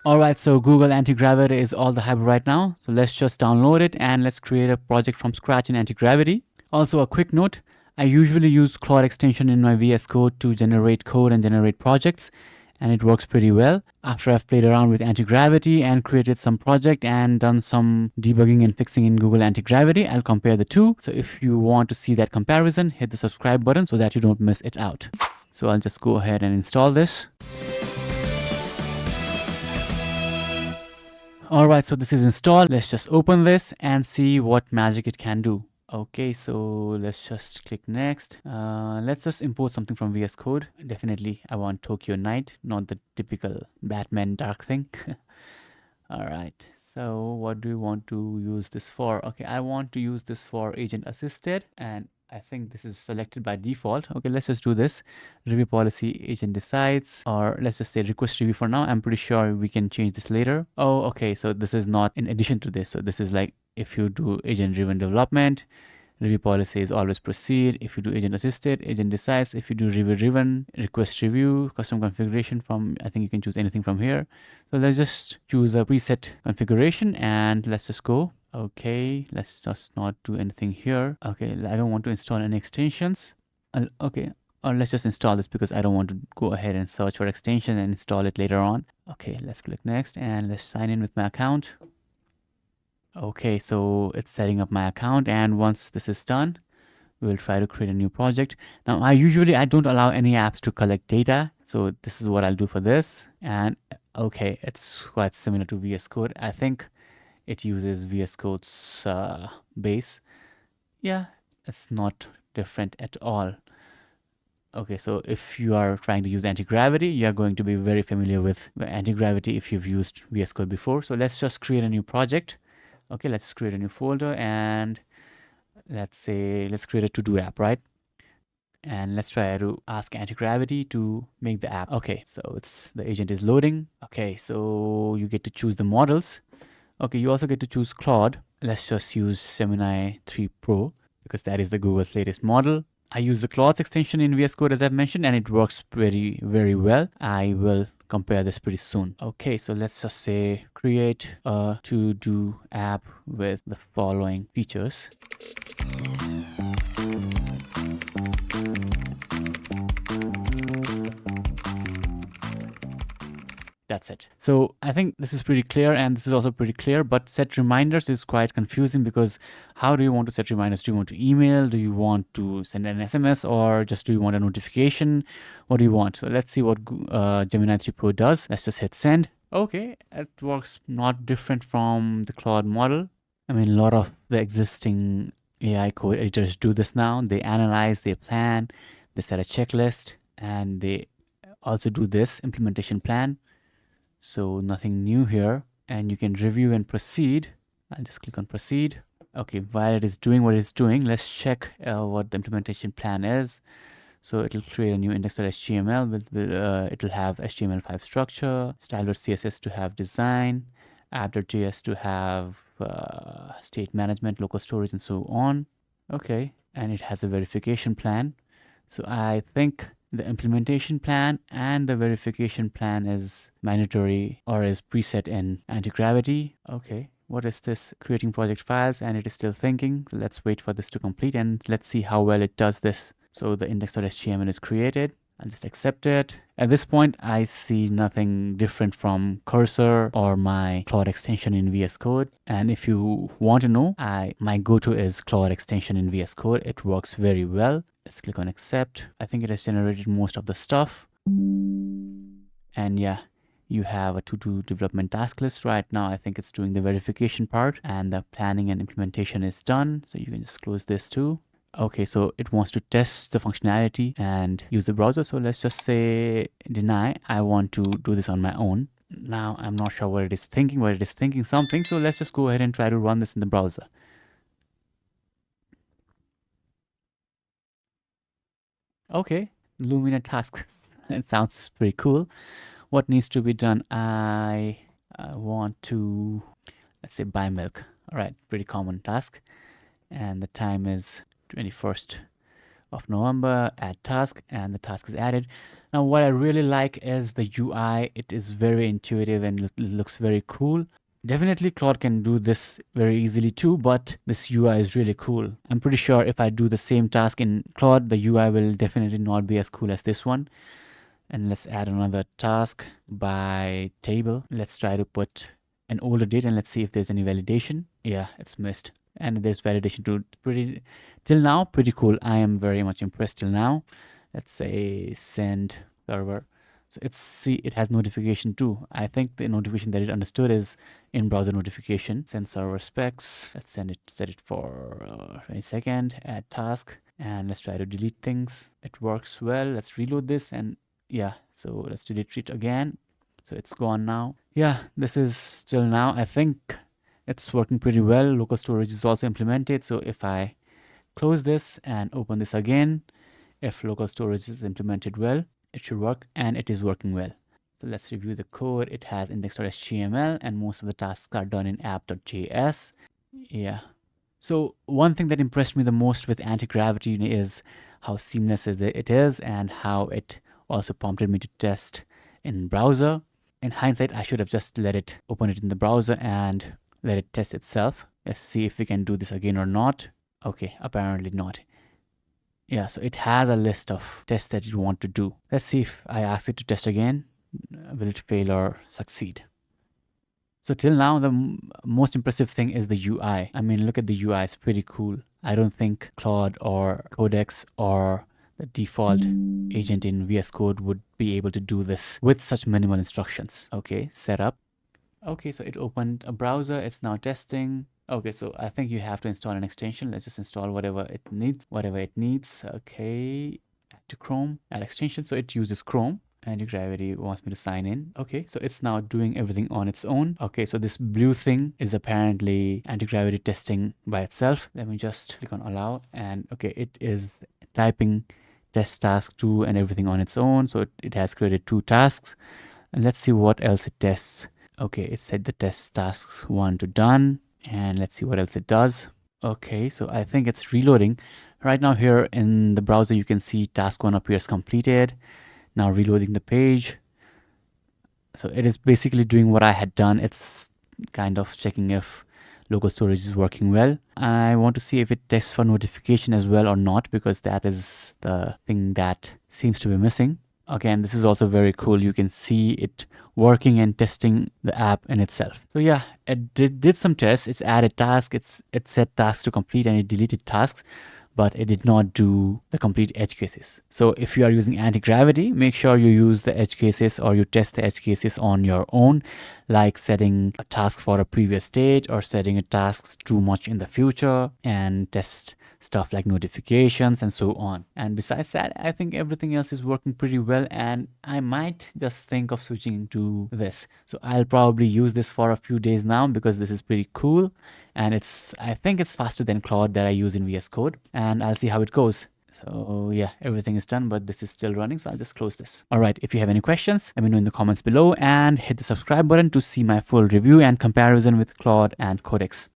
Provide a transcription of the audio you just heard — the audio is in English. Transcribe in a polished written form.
Alright, so Google Antigravity is all the hype right now. So let's just download it and let's create a project from scratch in Antigravity. Also, a quick note, I usually use Claude extension in my VS Code to generate code and generate projects, and it works pretty well. After I've played around with Antigravity and created some project and done some debugging and fixing in Google Antigravity, I'll compare the two. So if you want to see that comparison, hit the subscribe button so that you don't miss it out. So I'll just go ahead and install this. Alright, so this is installed. Let's just open this and see what magic it can do. Okay, so let's just click next. Let's just import something from VS Code. Definitely, I want Tokyo Night, not the typical Batman dark thing. Alright, so what do you want to use this for? Okay, I want to use this for agent assisted, and I think this is selected by default. Okay, let's just do this. Review policy, agent decides, or let's just say request review for now. I'm pretty sure we can change this later. Oh, okay, so this is not in addition to this. So this is like if you do agent driven development, review policy is always proceed. If you do agent assisted, agent decides. If you do review driven, request review, custom configuration from, I think you can choose anything from here. So let's just choose a preset configuration and let's just go. Okay, let's just not do anything here. Okay, I don't want to install any extensions. Okay, or let's just install this because I don't want to go ahead and search for extension and install it later on. Okay, let's click next and let's sign in with my account. Okay, so it's setting up my account, and once this is done, we'll try to create a new project. Now, I don't allow any apps to collect data, so this is what I'll do for this. And okay, it's quite similar to VS Code. I think it uses VS Code's base. Yeah, it's not different at all. Okay, so if you are trying to use anti-gravity, you are going to be very familiar with anti-gravity if you've used VS Code before. So let's just create a new project. Okay, let's create a new folder, and let's create a to-do app, right? And let's try to ask anti-gravity to make the app. Okay, so the agent is loading. Okay, so you get to choose the models. Okay, you also get to choose Claude. Let's just use Gemini 3 Pro because that is the Google's latest model. I use the Claude extension in VS Code as I've mentioned, and it works very, very well. I will compare this pretty soon. Okay, so let's just say create a to-do app with the following features. That's it. So I think this is pretty clear, and this is also pretty clear, but set reminders is quite confusing because how do you want to set reminders? Do you want to email? Do you want to send an SMS, or just do you want a notification? What do you want? So let's see what Gemini 3 Pro does. Let's just hit send. Okay, it works not different from the Claude model. I mean, a lot of the existing AI code editors do this now. They analyze, they plan, they set a checklist, and they also do this implementation plan. So nothing new here, and you can review and proceed. I'll just click on proceed. Okay, while it is doing what it's doing, let's check what the implementation plan is. So it'll create a new index.html with it'll have HTML5 structure, style.css to have design, app.js to have state management, local storage, and so on. Okay, and it has a verification plan. So I think the implementation plan and the verification plan is mandatory or is preset in anti-gravity. Okay, what is this? Creating project files, and it is still thinking. So let's wait for this to complete and let's see how well it does this. So the index.html is created. I'll just accept it. At this point, I see nothing different from Cursor or my Claude extension in VS Code. And if you want to know, my go-to is Claude extension in VS Code. It works very well. Let's click on accept. I think it has generated most of the stuff. And yeah, you have a to-do development task list right now. I think it's doing the verification part, and the planning and implementation is done. So you can just close this too. Okay, so it wants to test the functionality and use the browser. So let's just say deny. I want to do this on my own. Now I'm not sure what it is thinking, something. So let's just go ahead and try to run this in the browser. Okay, Lumina tasks. It sounds pretty cool. What needs to be done? I want to, let's say, buy milk. All right, pretty common task. And the time is 21st of November. Add task, and the task is added. Now, what I really like is the UI. It is very intuitive and it looks very cool. Definitely Claude can do this very easily too, but this UI is really cool. I'm pretty sure if I do the same task in Claude, the UI will definitely not be as cool as this one. And let's add another task by table. Let's try to put an older date and let's see if there's any validation. Yeah, it's missed. And there's validation too. Till now, pretty cool. I am very much impressed till now. Let's say send server. So it has notification too. I think the notification that it understood is in-browser notification. Send server specs. Let's set it for 22nd. Add task. And let's try to delete things. It works well. Let's reload this and yeah, so let's delete it again. So it's gone now. Yeah, this is still now. I think it's working pretty well. Local storage is also implemented. So if I close this and open this again, if local storage is implemented well, it should work, and it is working well. So let's review the code. It has index.html and most of the tasks are done in app.js. Yeah. So one thing that impressed me the most with Antigravity is how seamless it is and how it also prompted me to test in browser. In hindsight, I should have just let it open it in the browser and let it test itself. Let's see if we can do this again or not. Okay, apparently not. Yeah, so it has a list of tests that you want to do. Let's see if I ask it to test again. Will it fail or succeed? So till now, the most impressive thing is the UI. I mean, look at the UI, it's pretty cool. I don't think Claude or Codex or the default agent in VS Code would be able to do this with such minimal instructions. Okay, setup. Okay, so it opened a browser. It's now testing. Okay, so I think you have to install an extension. Let's just install whatever it needs. Okay, add to Chrome, add extension. So it uses Chrome. Antigravity wants me to sign in. Okay, so it's now doing everything on its own. Okay, so this blue thing is apparently Antigravity testing by itself. Let me just click on allow, and okay, it is typing test task 2 and everything on its own. So it has created 2 tasks, and let's see what else it tests. Okay, it set the test tasks 1 to done, and let's see what else it does. Okay, so I think it's reloading. Right now here in the browser, you can see task 1 appears completed. Now reloading the page. So it is basically doing what I had done. It's kind of checking if local storage is working well. I want to see if it tests for notification as well or not, because that is the thing that seems to be missing. Again, this is also very cool. You can see it working and testing the app in itself. So yeah, it did some tests. It's added tasks. It set tasks to complete and it deleted tasks, but it did not do the complete edge cases. So if you are using Antigravity, make sure you use the edge cases or you test the edge cases on your own, like setting a task for a previous state or setting a task too much in the future, and test stuff like notifications and so on. And besides that, I think everything else is working pretty well, and I might just think of switching to this. So I'll probably use this for a few days now because this is pretty cool, and I think it's faster than Claude that I use in VS Code, and I'll see how it goes. So yeah, everything is done, but this is still running, so I'll just close this. All right, if you have any questions, let me know in the comments below and hit the subscribe button to see my full review and comparison with Claude and Codex.